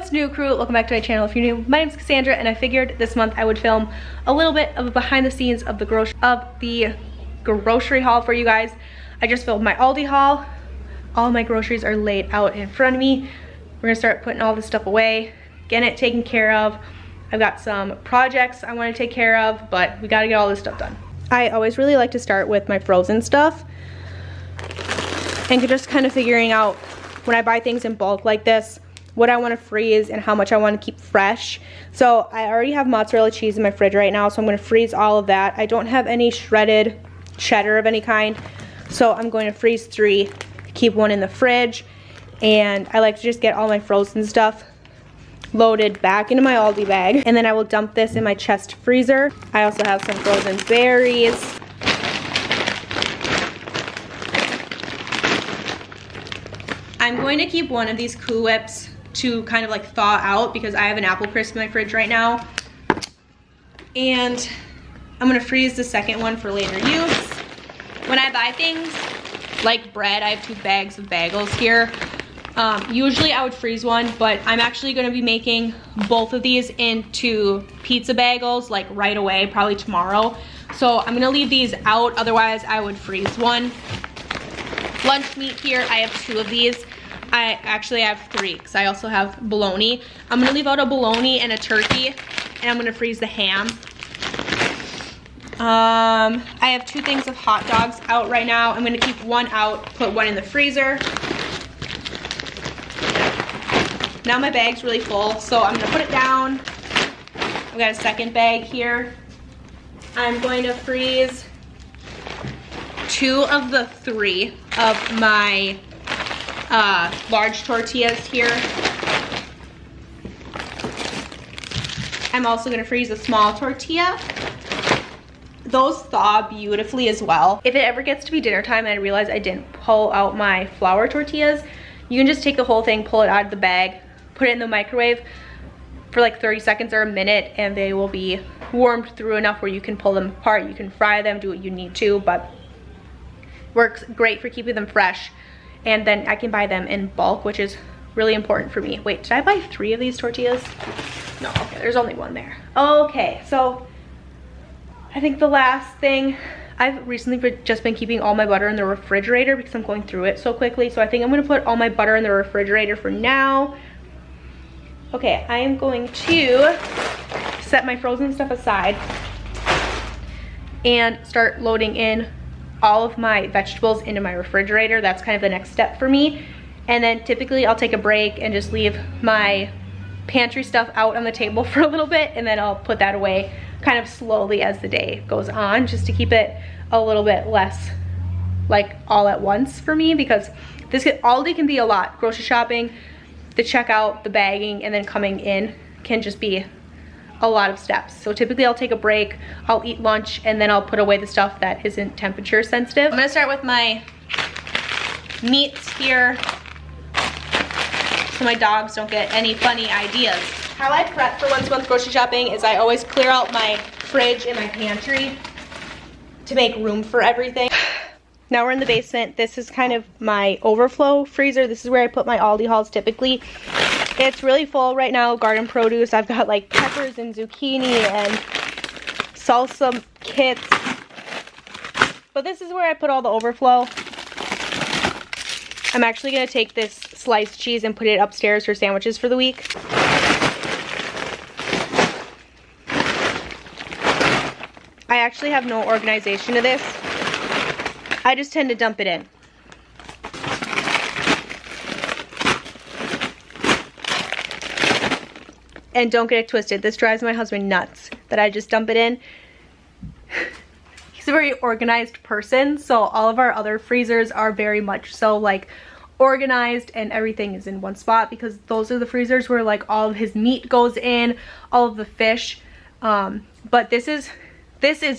What's new, crew? Welcome back to my channel if you're new. My name's Cassandra, and I figured this month I would film a little bit of a behind the scenes of the grocery haul for you guys. I just filmed my Aldi haul. All my groceries are laid out in front of me. We're gonna start putting all this stuff away, getting it taken care of. I've got some projects I want to take care of, but we gotta get all this stuff done. I always really like to start with my frozen stuff and just kind of figuring out when I buy things in bulk like this, what I want to freeze and how much I want to keep fresh. So I already have mozzarella cheese in my fridge right now, so I'm going to freeze all of that. I don't have any shredded cheddar of any kind, so I'm going to freeze 3, keep 1 in the fridge, and I like to just get all my frozen stuff loaded back into my Aldi bag, and then I will dump this in my chest freezer. I also have some frozen berries. I'm going to keep one of these Cool Whips to kind of like thaw out because I have an apple crisp in my fridge right now. And I'm gonna freeze the second one for later use. When I buy things like bread, I have 2 bags of bagels here. Usually I would freeze one, but I'm actually gonna be making both of these into pizza bagels like right away, probably tomorrow. So I'm gonna leave these out, otherwise I would freeze one. Lunch meat here, I have 2 of these. I actually have 3 because I also have bologna. I'm gonna leave out a bologna and a turkey, and I'm gonna freeze the ham. I have 2 things of hot dogs out right now. I'm gonna keep 1 out, put 1 in the freezer. Now my bag's really full, so I'm gonna put it down. I've got a second bag here. I'm going to freeze 2 of the 3 of my large tortillas here. I'm also gonna freeze a small tortilla. Those thaw beautifully as well. If it ever gets to be dinner time and I realize I didn't pull out my flour tortillas, you can just take the whole thing, pull it out of the bag, put it in the microwave for like 30 seconds or a minute, and they will be warmed through enough where you can pull them apart. You can fry them, do what you need to, but works great for keeping them fresh. And then I can buy them in bulk, which is really important for me. Wait, did I buy 3 of these tortillas? No, okay, there's only 1 there. Okay, so I think the last thing, I've recently just been keeping all my butter in the refrigerator because I'm going through it so quickly. So I think I'm gonna put all my butter in the refrigerator for now. Okay, I am going to set my frozen stuff aside and start loading in all of my vegetables into my refrigerator. That's kind of the next step for me. And then typically I'll take a break and just leave my pantry stuff out on the table for a little bit, and then I'll put that away kind of slowly as the day goes on, just to keep it a little bit less like all at once for me, because Aldi can be a lot. Grocery shopping, the checkout, the bagging, and then coming in can just be a lot of steps. So typically I'll take a break, I'll eat lunch, and then I'll put away the stuff that isn't temperature sensitive. I'm gonna start with my meats here so my dogs don't get any funny ideas. How I prep for once a month grocery shopping is I always clear out my fridge and my pantry to make room for everything. Now we're in the basement. This is kind of my overflow freezer. This is where I put my Aldi hauls typically. It's really full right now, garden produce. I've got like peppers and zucchini and salsa kits. But this is where I put all the overflow. I'm actually gonna take this sliced cheese and put it upstairs for sandwiches for the week. I actually have no organization to this. I just tend to dump it in. And don't get it twisted, this drives my husband nuts that I just dump it in. He's a very organized person, so all of our other freezers are very much so like organized, and everything is in one spot, because those are the freezers where like all of his meat goes in, all of the fish. But this is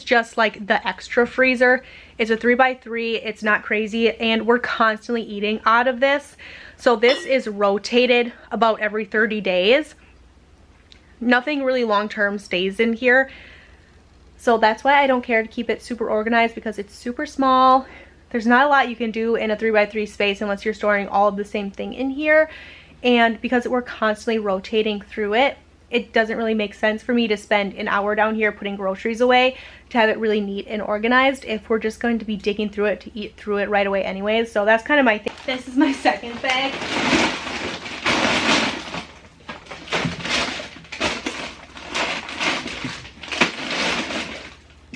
just like the extra freezer. It's a 3x3, it's not crazy, and we're constantly eating out of this. So this is rotated about every 30 days. Nothing really long-term stays in here. So that's why I don't care to keep it super organized, because it's super small. There's not a lot you can do in a 3x3 space unless you're storing all of the same thing in here. and because we're constantly rotating through it, it doesn't really make sense for me to spend an hour down here putting groceries away to have it really neat and organized if we're just going to be digging through it to eat through it right away anyways. So that's kind of my thing. This is my second bag.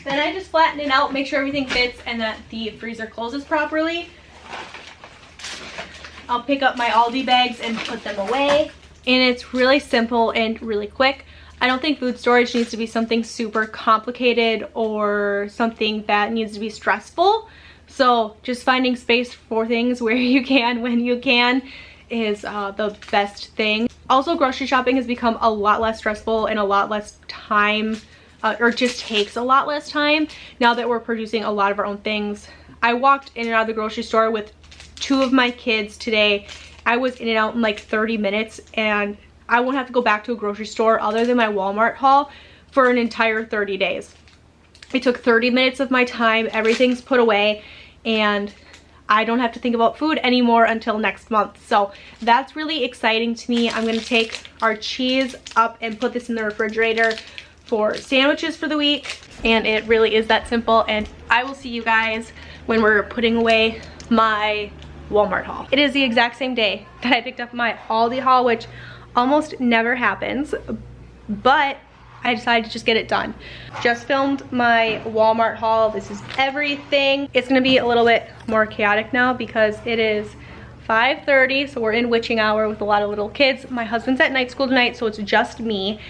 Then I just flatten it out, make sure everything fits and that the freezer closes properly. I'll pick up my Aldi bags and put them away. And it's really simple and really quick. I don't think food storage needs to be something super complicated or something that needs to be stressful. So just finding space for things where you can, when you can, is the best thing. Also, grocery shopping has become a lot less stressful and a lot less time, or just takes a lot less time now that we're producing a lot of our own things. I walked in and out of the grocery store with 2 of my kids today. I was in and out in like 30 minutes and I won't have to go back to a grocery store other than my Walmart haul for an entire 30 days. It took 30 minutes of my time, everything's put away, and I don't have to think about food anymore until next month. So that's really exciting to me. I'm gonna take our cheese up and put this in the refrigerator for sandwiches for the week. And it really is that simple, and I will see you guys when we're putting away my Walmart haul. It is the exact same day that I picked up my Aldi haul, which almost never happens, but I decided to just get it done. Just filmed my Walmart haul. This is everything. It's gonna be a little bit more chaotic now because it is 5:30, so we're in witching hour with a lot of little kids. My husband's at night school tonight, so it's just me.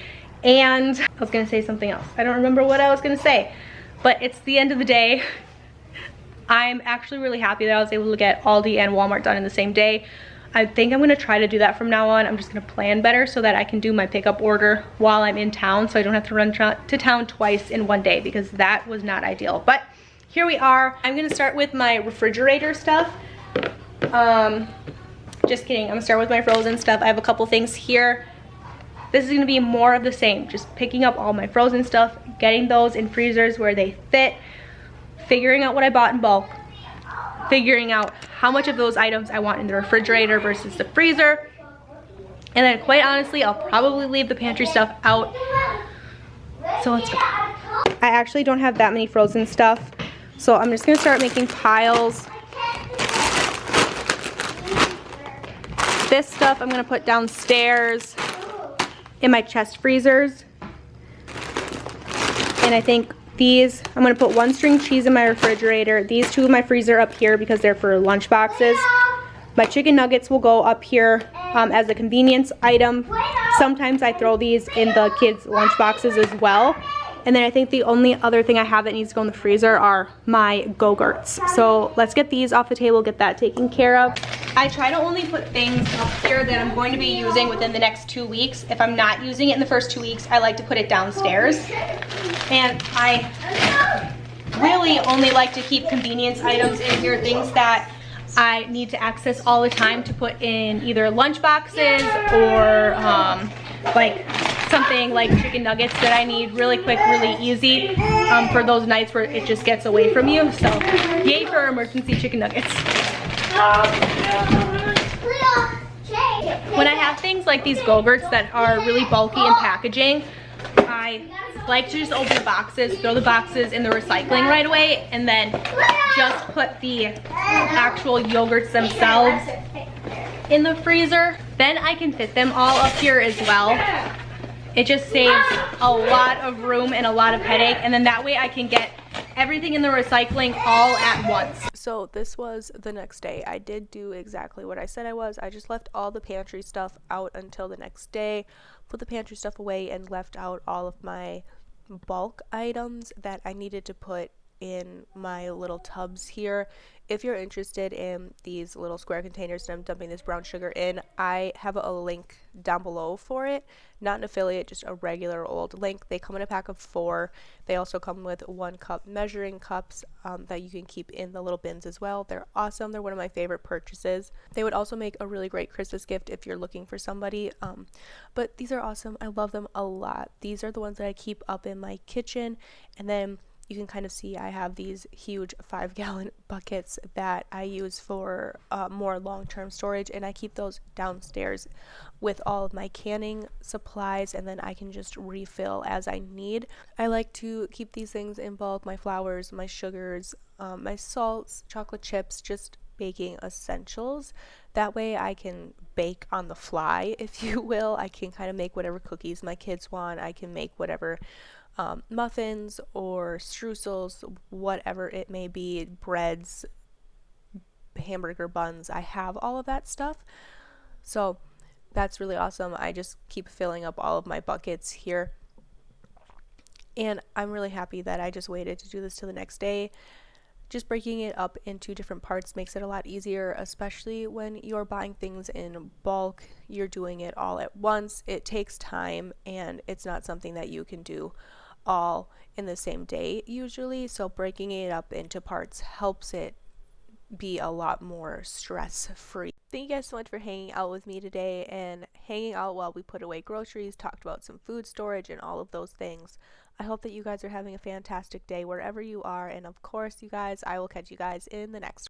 And I was gonna say something else. I don't remember what I was gonna say, but it's the end of the day. I'm actually really happy that I was able to get Aldi and Walmart done in the same day. I think I'm gonna try to do that from now on. I'm just gonna plan better so that I can do my pickup order while I'm in town, so I don't have to run to town twice in one day, because that was not ideal. But here we are. I'm gonna start with my refrigerator stuff. Just kidding, I'm gonna start with my frozen stuff. I have a couple things here. This is gonna be more of the same, just picking up all my frozen stuff, getting those in freezers where they fit, figuring out what I bought in bulk, figuring out how much of those items I want in the refrigerator versus the freezer. And then quite honestly, I'll probably leave the pantry stuff out. So let's go. I actually don't have that many frozen stuff, so I'm just gonna start making piles. This stuff I'm gonna put downstairs in my chest freezers. And I think these, I'm gonna put 1 string cheese in my refrigerator. These 2 in my freezer up here because they're for lunch boxes. My chicken nuggets will go up here as a convenience item. Sometimes I throw these in the kids' lunch boxes as well. And then I think the only other thing I have that needs to go in the freezer are my Go-Gurts. So let's get these off the table, get that taken care of. I try to only put things up here that I'm going to be using within the next 2 weeks. If I'm not using it in the first 2 weeks, I like to put it downstairs. And I really only like to keep convenience items in here, things that I need to access all the time to put in either lunch boxes or like something like chicken nuggets that I need really quick, really easy for those nights where it just gets away from you. So yay for emergency chicken nuggets. When I have things like these Go-Gurts that are really bulky in packaging, I like to just open the boxes, throw the boxes in the recycling right away, and then just put the actual yogurts themselves in the freezer. Then I can fit them all up here as well. It just saves a lot of room and a lot of headache, and then that way I can get everything in the recycling all at once. So this was the next day. I did do exactly what I said I was. I just left all the pantry stuff out until the next day, put the pantry stuff away, and left out all of my bulk items that I needed to put in my little tubs here. If you're interested in these little square containers that I'm dumping this brown sugar in, I have a link down below for it. Not an affiliate, just a regular old link. They come in a pack of 4. They also come with 1 cup measuring cups that you can keep in the little bins as well. They're awesome. They're one of my favorite purchases. They would also make a really great Christmas gift if you're looking for somebody. But these are awesome. I love them a lot. These are the ones that I keep up in my kitchen. And then you can kind of see I have these huge 5-gallon buckets that I use for more long-term storage, and I keep those downstairs with all of my canning supplies, and then I can just refill as I need. I like to keep these things in bulk: my flours, my sugars, my salts, chocolate chips, just baking essentials. That way I can bake on the fly, if you will. I can kind of make whatever cookies my kids want. I can make whatever muffins or streusels, whatever it may be, breads, hamburger buns. I have all of that stuff. So that's really awesome. I just keep filling up all of my buckets here. And I'm really happy that I just waited to do this till the next day. Just breaking it up into different parts makes it a lot easier, especially when you're buying things in bulk. You're doing it all at once. It takes time, and it's not something that you can do all in the same day usually. So breaking it up into parts helps it be a lot more stress-free. Thank you guys so much for hanging out with me today and hanging out while we put away groceries, talked about some food storage and all of those things. I hope that you guys are having a fantastic day wherever you are, and of course, you guys, I will catch you guys in the next one.